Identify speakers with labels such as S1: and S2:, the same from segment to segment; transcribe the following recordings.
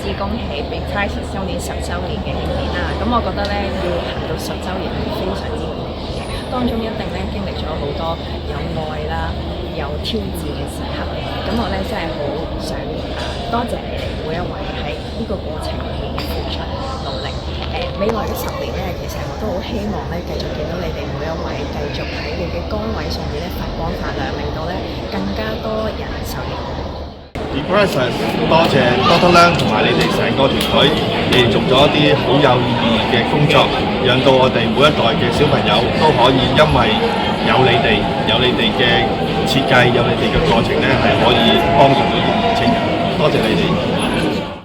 S1: 致恭喜 Be Priceless 今年10週年嘅慶典啦！咁我覺得咧要行到10週年係非常之唔容易嘅，當中一定咧經歷咗好多有愛啦、有挑戰嘅時刻。咁我咧真係好想多謝你哋每一位喺呢個過程裏面付出努力。未來嘅10年咧，其實我都好希望咧繼續見到你哋每一位繼續喺你嘅崗位上面咧發光發亮，令到咧更加多人受益。
S2: Be Priceless，多謝 Dr. Leung 同埋你哋成個團隊，你哋做咗一啲好有意義嘅工作，讓到我哋每一代嘅小朋友都可以因為有你哋嘅設計，有你哋嘅過程咧，係可以幫助到年輕人。多謝你哋。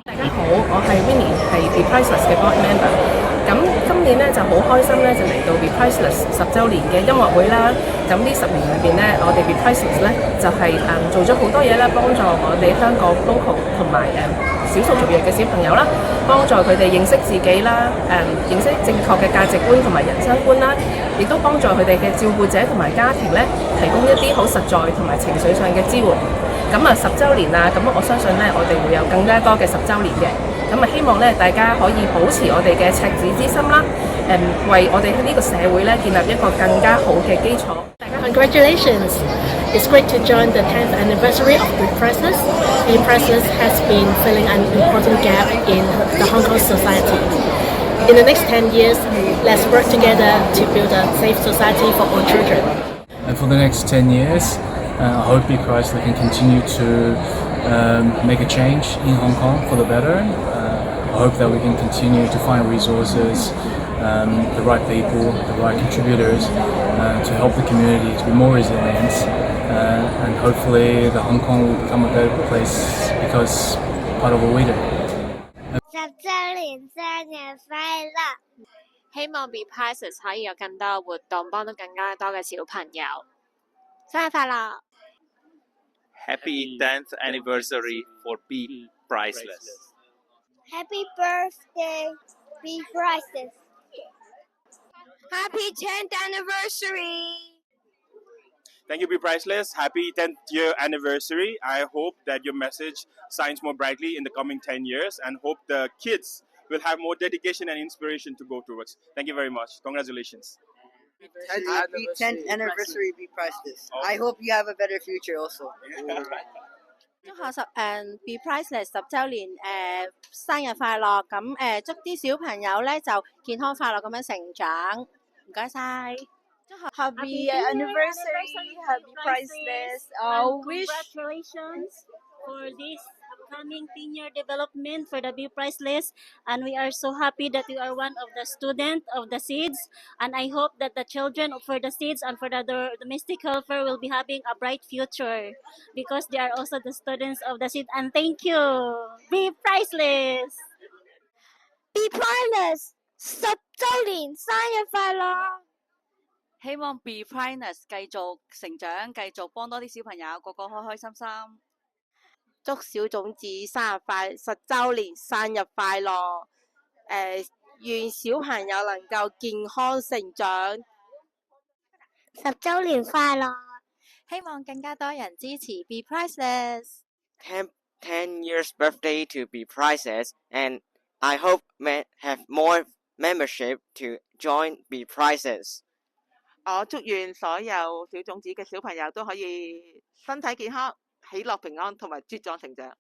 S3: 大家好，我係 Winnie，係 Be Priceless 嘅 board member。咁今年咧就好開心咧，就嚟到 Be Priceless 10週年嘅音樂會啦。咁呢10年裏邊咧，我哋 Be Priceless 咧就係做咗好多嘢啦，幫助我哋香港 local 同埋少數族裔嘅小朋友啦，幫助佢哋認識自己啦，認識正確嘅價值觀同埋人生觀啦，亦都幫助佢哋嘅照顧者同埋家庭咧，提供一啲好實在同埋情緒上嘅支援。咁10週年啦，咁我相信咧，我哋會有更加多嘅10週年嘅。咁希望咧，大家可以保持我哋嘅赤子之心啦，為我哋呢個社會咧建立一個更加好嘅基礎。大家
S4: Congratulations! It's great to join the 10th anniversary of Be Priceless. Be Priceless has been filling an important gap in the Hong Kong society. In the next 10 years, let's work together to build a safe society for all children.
S5: And for the next 10 years, I hope Be Priceless can continue to make a change in Hong Kong for the better. I hope that we can continue to find resources, the right people, the right contributors to help the community to be more resilient, and hopefully the Hong Kong will become a better place because part of what we do.
S6: 10週年生日快樂！
S7: 希望 Be Priceless 可以有更多嘅活動，幫到更加多嘅小朋友。生日快樂
S8: Happy 10th anniversary for Be Priceless.
S6: Happy birthday, Be Priceless!
S7: Happy 10th anniversary!
S9: Thank you, Be Priceless. Happy 10th year anniversary. I hope that your message shines more brightly in the coming 10 years and hope the kids will have more dedication and inspiration to go towards. Thank you very much. Congratulations.
S10: Happy 10th anniversary, Be Priceless. I hope you have a better future also.
S11: 祝賀Be Priceless 10週年生日快樂！咁祝啲小朋友咧就健康快樂咁樣成長。唔該晒。
S12: Happy anniversary, Happy Priceless.
S13: Congratulations for this upcoming 10-year development for the Be Priceless, and we are so happy that you are one of the students of the SEEDS, and I hope that the children for the SEEDS and for the domestic helper will be having a bright future because they are also the students of the SEEDS. And thank you, Be Priceless.
S6: Be Priceless 10週年生日快樂！
S12: 希望 Be Priceless 繼續成長，繼續幫多啲小朋友，個個開開心心。
S11: 祝小種子10週年生日快樂！願小朋友能夠健康成長。
S6: 10週年快樂！
S7: 希望更加多人支持 Be Priceless.
S10: 10 years birthday to Be Priceless, and I hope have more membership to join Be Priceless.
S14: 我祝願所有小種子嘅小朋友都可以身體健康、喜樂平安同埋茁壯成長。